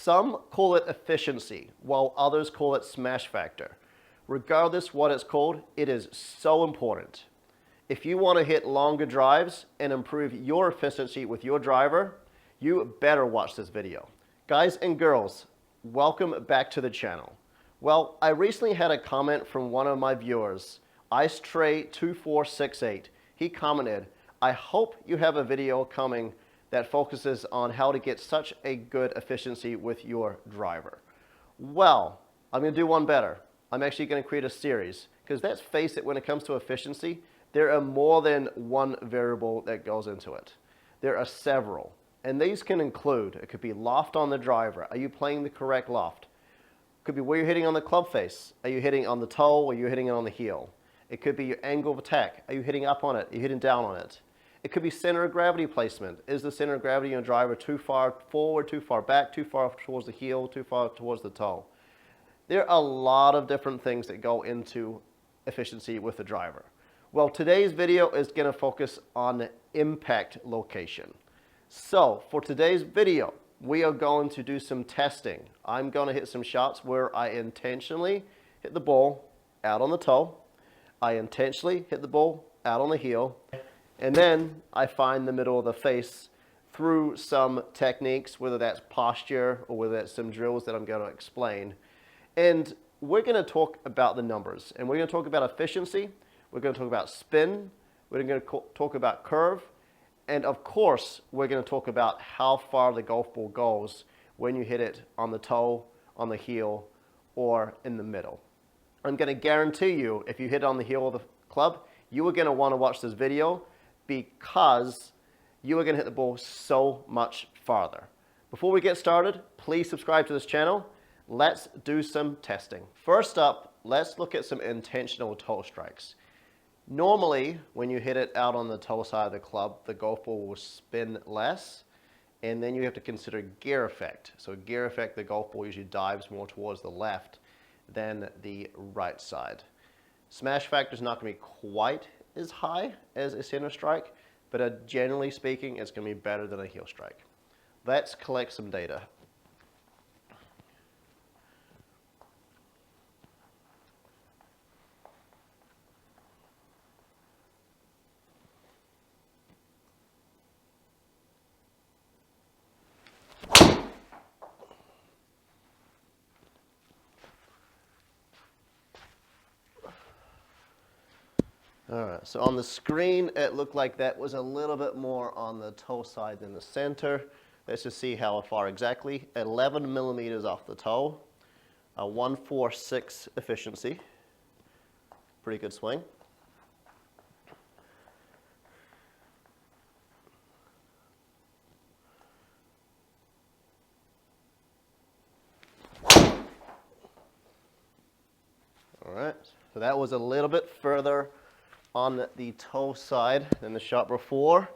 Some call it efficiency, while others call it smash factor. Regardless what it's called, it is so important. If you want to hit longer drives and improve your efficiency with your driver, you better watch this video. Guys and girls, welcome back to the channel. Well, I recently had a comment from one of my viewers, IceTray2468. He commented, I hope you have a video coming that focuses on how to get such a good efficiency with your driver. Well, I'm going to do one better. I'm actually going to create a series, because let's face it, when it comes to efficiency, there are more than one variable that goes into it. There are several, and these can include, it could be loft on the driver. Are you playing the correct loft? It could be where you're hitting on the club face. Are you hitting on the toe, or are you hitting it on the heel? It could be your angle of attack. Are you hitting up on it? Are you hitting down on it? It could be center of gravity placement. Is the center of gravity on your driver too far forward, too far back, too far towards the heel, too far towards the toe? There are a lot of different things that go into efficiency with the driver. Well, today's video is going to focus on the impact location. So for today's video, we are going to do some testing. I'm going to hit some shots where I intentionally hit the ball out on the toe. I intentionally hit the ball out on the heel. And then I find the middle of the face through some techniques, whether that's posture or whether that's some drills that I'm going to explain. And we're going to talk about the numbers, and we're going to talk about efficiency, we're going to talk about spin, we're going to talk about curve, and of course, we're going to talk about how far the golf ball goes when you hit it on the toe, on the heel, or in the middle. I'm going to guarantee you, if you hit it on the heel of the club, you are going to want to watch this video because you are going to hit the ball so much farther. Before we get started, please subscribe to this channel. Let's do some testing. First up, let's look at some intentional toe strikes. Normally, when you hit it out on the toe side of the club, the golf ball will spin less, and then you have to consider gear effect. So gear effect, the golf ball usually dives more towards the left than the right side. Smash factor is not going to be quite as high as a center strike, but generally speaking, it's going to be better than a heel strike. Let's collect some data. All right, so on the screen, it looked like that was a little bit more on the toe side than the center. Let's just see how far exactly. 11 millimeters off the toe, a 146 efficiency. Pretty good swing. All right, so that was a little bit further on the toe side than the shot before.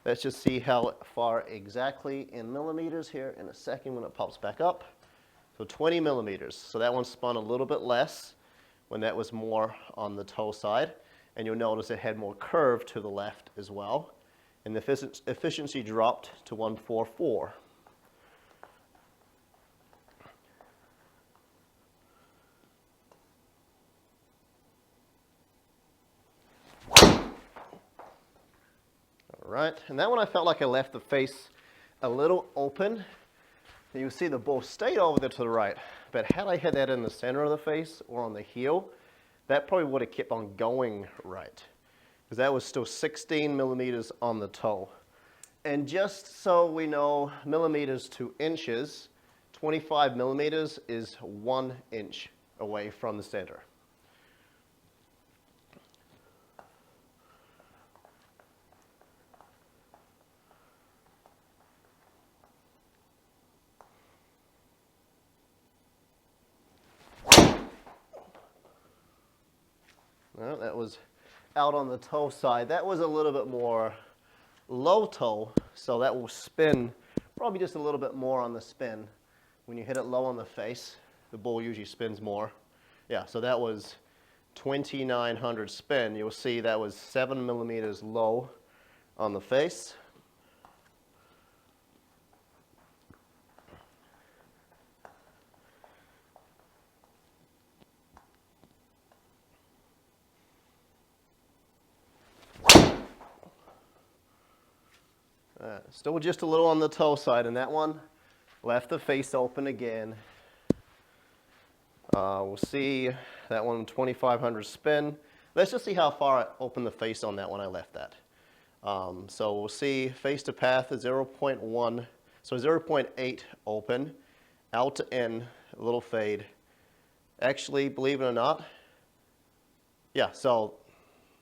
Let's just see how far exactly in millimeters here in a second when it pops back up. So 20 millimeters. So that one spun a little bit less when that was more on the toe side. And you'll notice it had more curve to the left as well. And the efficiency dropped to 144. Right, and that one I felt like I left the face a little open. You see the ball stayed over there to the right, but had I hit that in the center of the face or on the heel, that probably would have kept on going right, because that was still 16 millimeters on the toe. And just so we know, millimeters to inches, 25 millimeters is 1 inch away from the center. Well, that was out on the toe side. That was a little bit more low toe, so that will spin probably just a little bit more on the spin. When you hit it low on the face, the ball usually spins more. Yeah, so that was 2900 spin. You'll see that was 7 millimeters low on the face. Still just a little on the toe side, and that one left the face open again. We'll see that one 2,500 spin. Let's just see how far I opened the face on that when I left that. So we'll see face to path is 0.1, so 0.8 open, out to in, a little fade. Actually, believe it or not, yeah, so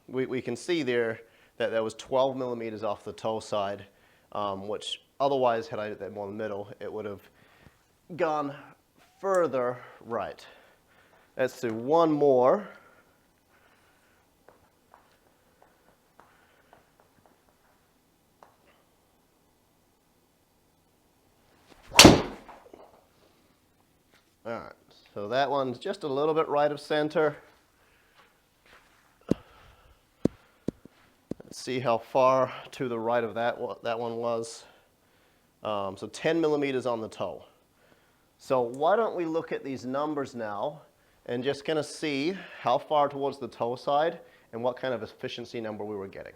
we can see there that there was 12 millimeters off the toe side, which otherwise, had I hit that more in the middle, it would have gone further right. Let's do one more. All right, so that one's just a little bit right of center. Let's see how far to the right of that one was. So 10 millimeters on the toe. So why don't we look at these numbers now and just kind of see how far towards the toe side and what kind of efficiency number we were getting.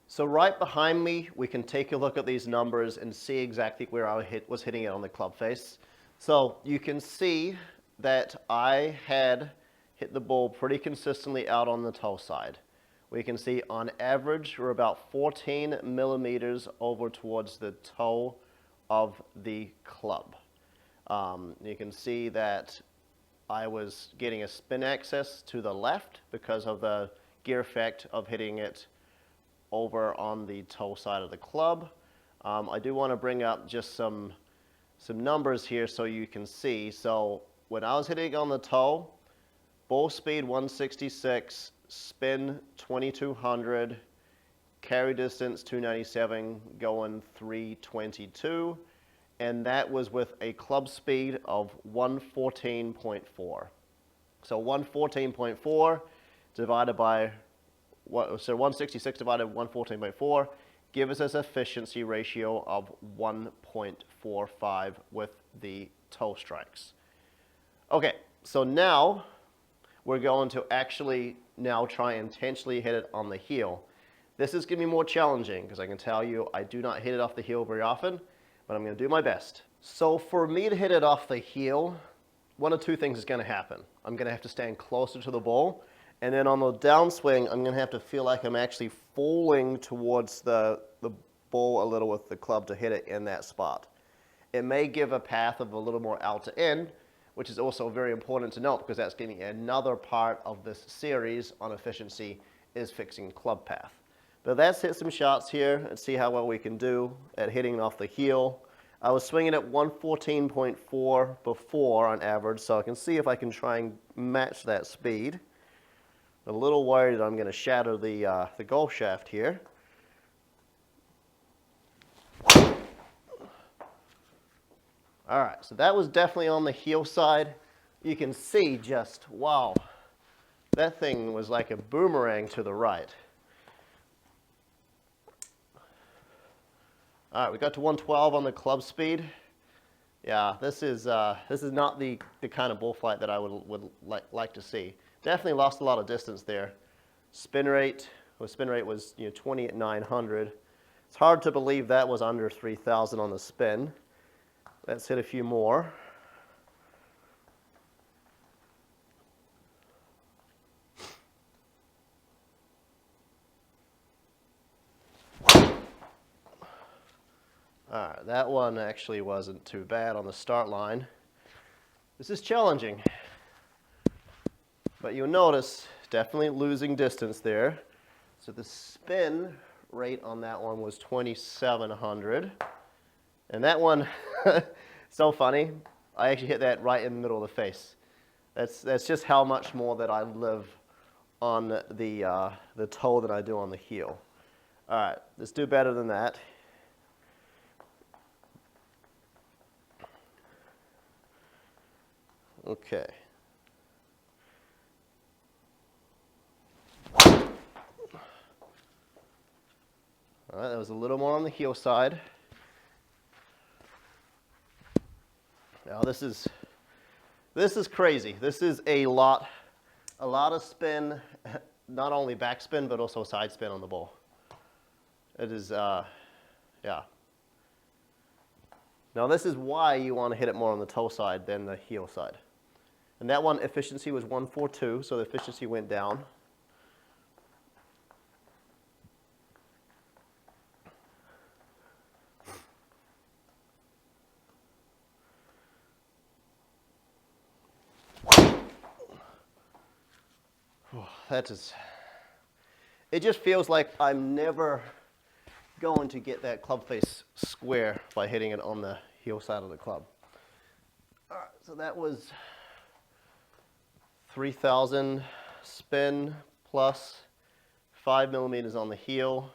So right behind me, we can take a look at these numbers and see exactly where I was hitting it on the club face. So you can see that I had hit the ball pretty consistently out on the toe side. We can see on average we're about 14 millimeters over towards the toe of the club. You can see that I was getting a spin access to the left because of the gear effect of hitting it over on the toe side of the club. I do want to bring up just some numbers here so you can see. So when I was hitting on the toe, ball speed 166, spin 2200, carry distance 297, going 322, and that was with a club speed of 114.4. So 114.4 divided by so 166 divided by 114.4 gives us an efficiency ratio of 1.45 with the toe strikes. Okay, so now we're going to actually now try and intentionally hit it on the heel. This is going to be more challenging because I can tell you I do not hit it off the heel very often, but I'm going to do my best. So for me to hit it off the heel, one of two things is going to happen. I'm going to have to stand closer to the ball, and then on the downswing, I'm going to have to feel like I'm actually falling towards the ball a little with the club to hit it in that spot. It may give a path of a little more out to in, which is also very important to note because that's getting another part of this series on efficiency is fixing club path. But let's hit some shots here and see how well we can do at hitting off the heel. I was swinging at 114.4 before on average, so I can see if I can try and match that speed. A little worried that I'm going to shatter the golf shaft here. All right, so that was definitely on the heel side. You can see just, wow, that thing was like a boomerang to the right. All right, we got to 112 on the club speed. Yeah, this is not the kind of bullfight that I would like to see. Definitely lost a lot of distance there. Spin rate was 20 at 900. It's hard to believe that was under 3,000 on the spin. Let's hit a few more. All right, that one actually wasn't too bad on the start line. This is challenging, but you'll notice definitely losing distance there. So the spin rate on that one was 2,700. And that one, so funny, I actually hit that right in the middle of the face. That's just how much more that I live on the toe than I do on the heel. All right, let's do better than that. Okay. All right, that was a little more on the heel side. Now this is crazy. This is a lot of spin, not only backspin but also side spin on the ball. It is, yeah, Now this is why you want to hit it more on the toe side than the heel side. And that one efficiency was 142, so the efficiency went down. It just feels like I'm never going to get that club face square by hitting it on the heel side of the club. All right, so that was 3,000 spin plus 5 millimeters on the heel.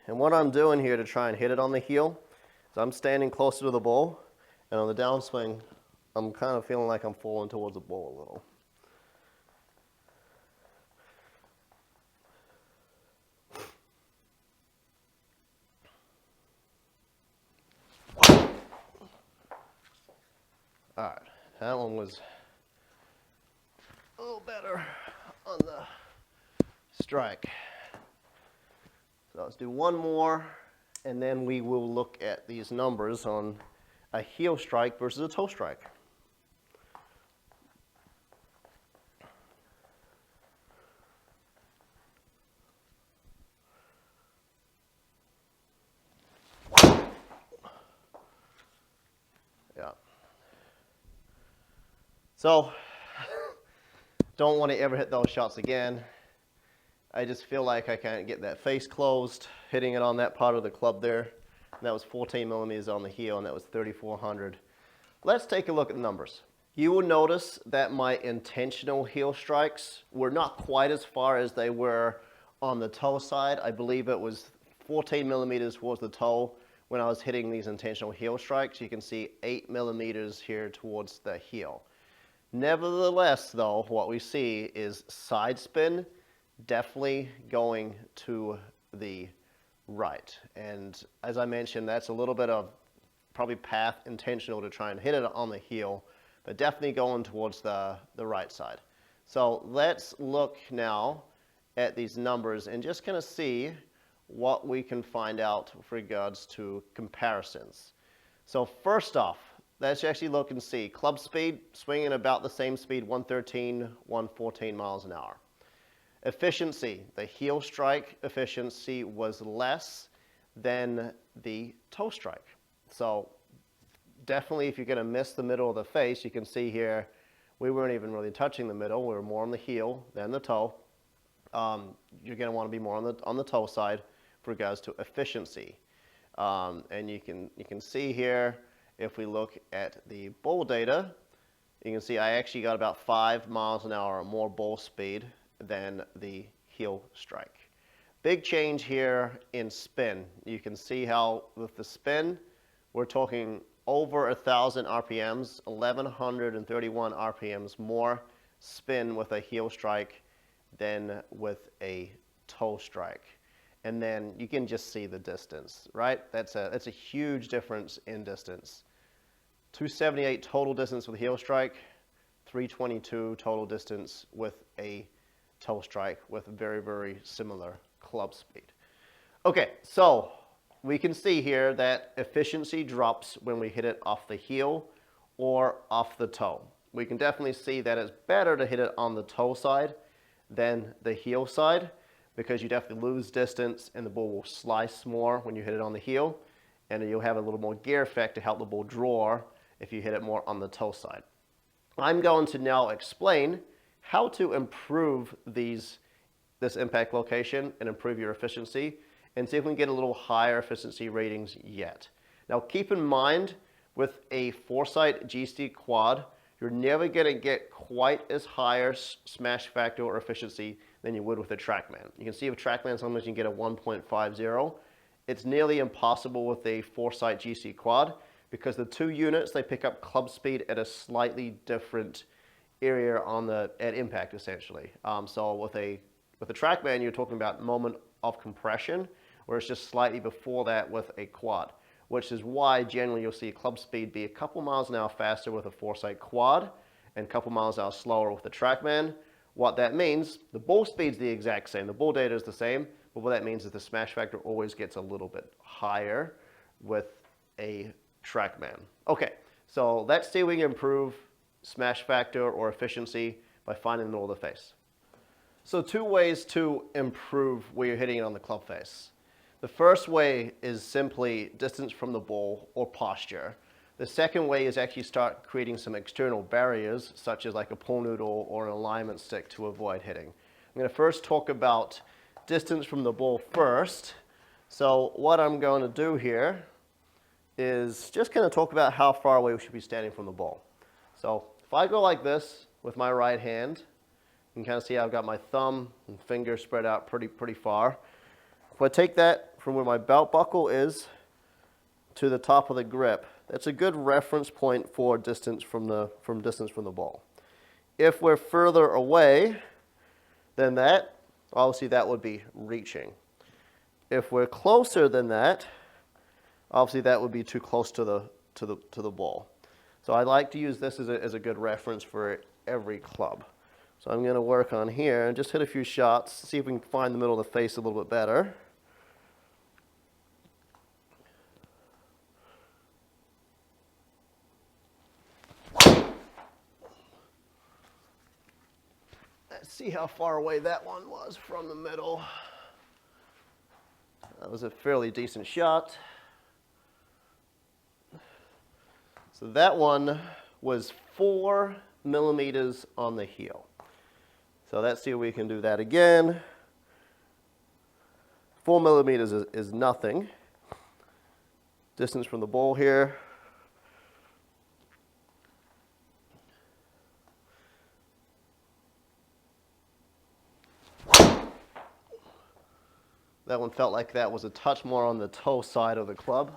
And what I'm doing here to try and hit it on the heel is I'm standing closer to the ball, and on the downswing, I'm kind of feeling like I'm falling towards the ball a little. All right, that one was a little better on the strike. So let's do one more, and then we will look at these numbers on a heel strike versus a toe strike. Yeah. So, don't want to ever hit those shots again. I just feel like I can't get that face closed, hitting it on that part of the club there. And that was 14 millimeters on the heel, and that was 3,400. Let's take a look at the numbers. You will notice that my intentional heel strikes were not quite as far as they were on the toe side. I believe it was 14 millimeters towards the toe when I was hitting these intentional heel strikes. You can see 8 millimeters here towards the heel. Nevertheless, though, what we see is side spin definitely going to the right. And as I mentioned, that's a little bit of probably path intentional to try and hit it on the heel, but definitely going towards the right side. So let's look now at these numbers and just kind of see what we can find out with regards to comparisons. So first off, let's actually look and see. Club speed, swinging about the same speed, 113, 114 miles an hour. Efficiency, the heel strike efficiency was less than the toe strike. So definitely if you're going to miss the middle of the face, you can see here we weren't even really touching the middle. We were more on the heel than the toe. You're going to want to be more on the toe side with regards to efficiency. And you can see here, if we look at the ball data, you can see I actually got about 5 miles an hour more ball speed than the heel strike. Big change here in spin. You can see how with the spin, we're talking over 1,000 RPMs, 1,131 RPMs more spin with a heel strike than with a toe strike. And then you can just see the distance, right? That's a huge difference in distance. 278 total distance with a heel strike, 322 total distance with a toe strike with very, very similar club speed. Okay, so we can see here that efficiency drops when we hit it off the heel or off the toe. We can definitely see that it's better to hit it on the toe side than the heel side because you definitely lose distance and the ball will slice more when you hit it on the heel, and you'll have a little more gear effect to help the ball draw if you hit it more on the toe side. I'm going to now explain how to improve this impact location and improve your efficiency and see if we can get a little higher efficiency ratings yet. Now keep in mind with a Foresight GC quad, you're never going to get quite as higher smash factor or efficiency than you would with a TrackMan. You can see with TrackMan sometimes you can get a 1.50. It's nearly impossible with a Foresight GC quad because the two units, they pick up club speed at a slightly different area at impact essentially. So with a TrackMan, you're talking about moment of compression, where it's just slightly before that with a quad, which is why generally you'll see club speed be a couple miles an hour faster with a Foresight quad and a couple miles an hour slower with the TrackMan. What that means, the ball speed's the exact same, the ball data is the same, But what that means is the smash factor always gets a little bit higher with a TrackMan. Okay, so let's see if we can improve smash factor or efficiency by finding the middle of the face. So 2 ways to improve where you're hitting it on the club face. The first way is simply distance from the ball or posture. The second way is actually start creating some external barriers, such as like a pull noodle or an alignment stick to avoid hitting. I'm going to first talk about distance from the ball first. So what I'm going to do here is just kind of talk about how far away we should be standing from the ball. So if I go like this with my right hand, you can kind of see I've got my thumb and finger spread out pretty far. If I take that from where my belt buckle is to the top of the grip, that's a good reference point for distance from the ball. If we're further away than that, obviously that would be reaching. If we're closer than that, obviously that would be too close to the ball. So I like to use this as a good reference for every club. So I'm going to work on here and just hit a few shots, see if we can find the middle of the face a little bit better. Let's see how far away that one was from the middle. That was a fairly decent shot. So that one was 4 millimeters on the heel. So let's see if we can do that again. 4 millimeters is nothing. Distance from the ball here. That one felt like that was a touch more on the toe side of the club,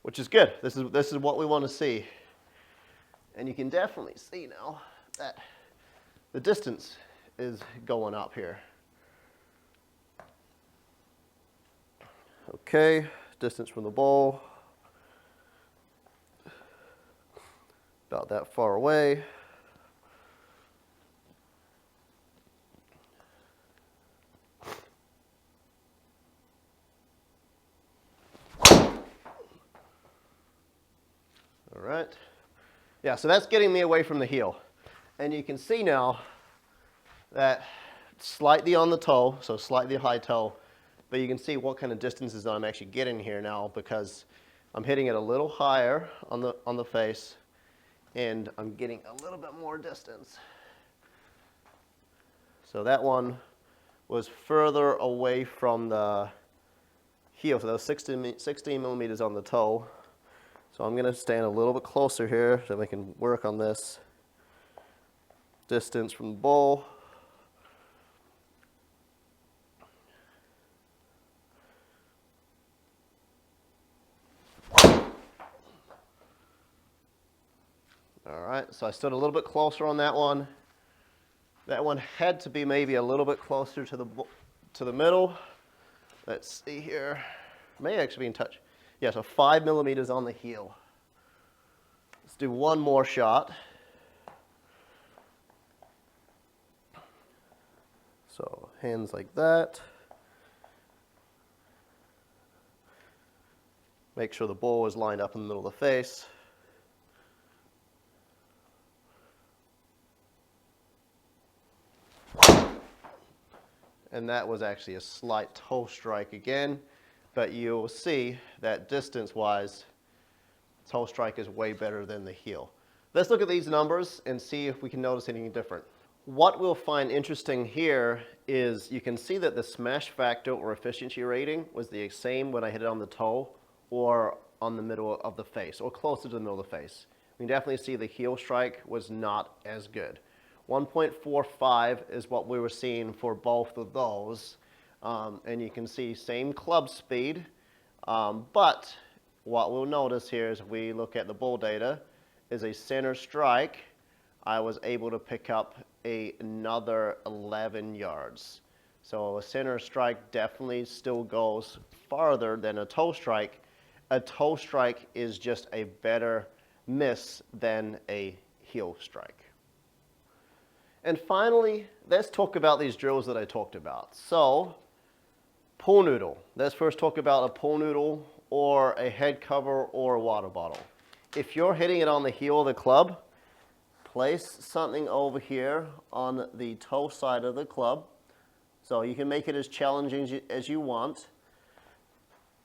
which is good. This is what we want to see. And you can definitely see now that the distance is going up here. Okay, distance from the ball. About that far away. All right. Yeah, so that's getting me away from the heel. And you can see now that slightly on the toe, so slightly high toe, but you can see what kind of distances I'm actually getting here now because I'm hitting it a little higher on the face and I'm getting a little bit more distance. So that one was further away from the heel, so that was 16 millimeters on the toe. So I'm going to stand a little bit closer here so we can work on this distance from the ball. All right, so I stood a little bit closer on that one. That one had to be maybe a little bit closer to the middle. Let's see here. May actually be in touch. Yeah, so 5 millimeters on the heel. Let's do one more shot. So hands like that. Make sure the ball is lined up in the middle of the face. And that was actually a slight toe strike again. But you'll see that distance-wise, toe strike is way better than the heel. Let's look at these numbers and see if we can notice anything different. What we'll find interesting here is you can see that the smash factor or efficiency rating was the same when I hit it on the toe or on the middle of the face, or closer to the middle of the face. We can definitely see the heel strike was not as good. 1.45 is what we were seeing for both of those. And you can see same club speed, but what we'll notice here is if we look at the ball data is a center strike, I was able to pick up another 11 yards. So a center strike definitely still goes farther than a toe strike. A toe strike is just a better miss than a heel strike. And finally, let's talk about these drills that I talked about. So, pool noodle. Let's first talk about a pool noodle or a head cover or a water bottle. If you're hitting it on the heel of the club, place something over here on the toe side of the club. So you can make it as challenging as you want.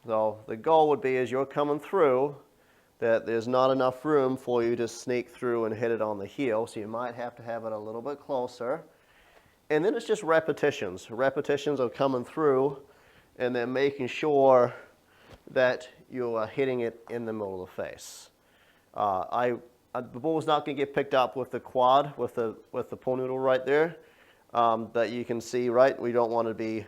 So the goal would be as you're coming through that there's not enough room for you to sneak through and hit it on the heel. So you might have to have it a little bit closer. And then it's just repetitions. Repetitions of coming through and then making sure that you are hitting it in the middle of the face. The ball's not going to get picked up with the quad, with the pool noodle right there. That you can see, right? We don't want to be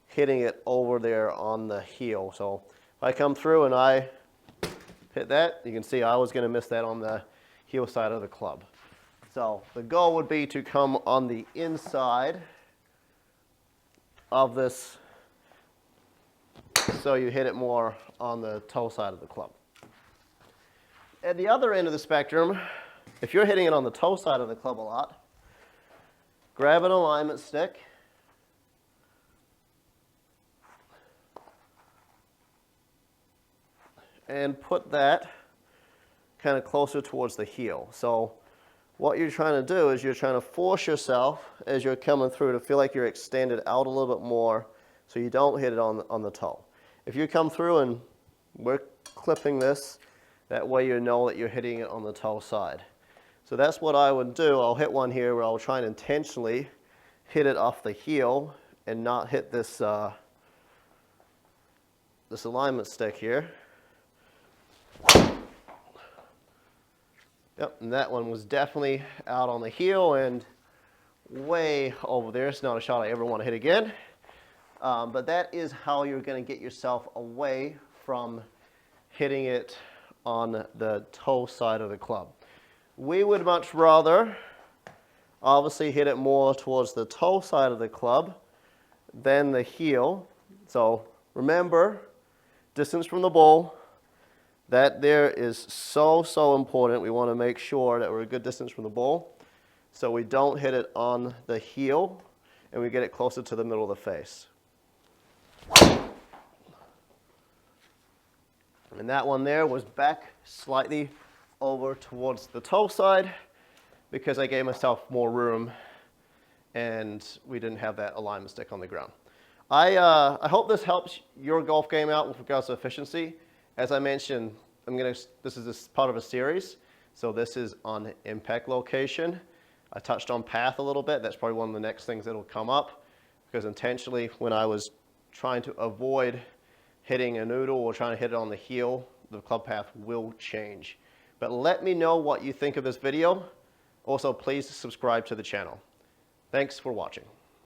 hitting it over there on the heel. So if I come through and I hit that, you can see I was going to miss that on the heel side of the club. So the goal would be to come on the inside of this so you hit it more on the toe side of the club. At the other end of the spectrum, if you're hitting it on the toe side of the club a lot, grab an alignment stick and put that kind of closer towards the heel. So what you're trying to do is you're trying to force yourself as you're coming through to feel like you're extended out a little bit more so you don't hit it on the toe. If you come through and we're clipping this, that way you know that you're hitting it on the toe side. So that's what I would do. I'll hit one here where I'll try and intentionally hit it off the heel and not hit this, this alignment stick here. Yep, and that one was definitely out on the heel and way over there. It's not a shot I ever want to hit again. But that is how you're going to get yourself away from hitting it on the toe side of the club. We would much rather obviously hit it more towards the toe side of the club than the heel. So remember, distance from the ball, that there is so important. We want to make sure that we're a good distance from the ball so we don't hit it on the heel and we get it closer to the middle of the face. And that one there was back slightly over towards the toe side because I gave myself more room and we didn't have that alignment stick on the ground. I hope this helps your golf game out with regards to efficiency. As I mentioned, this is part of a series. So this is on impact location. I touched on path a little bit. That's probably one of the next things that'll come up because intentionally when I was trying to avoid hitting a noodle or trying to hit it on the heel, the club path will change. But let me know what you think of this video. Also, please subscribe to the channel. Thanks for watching.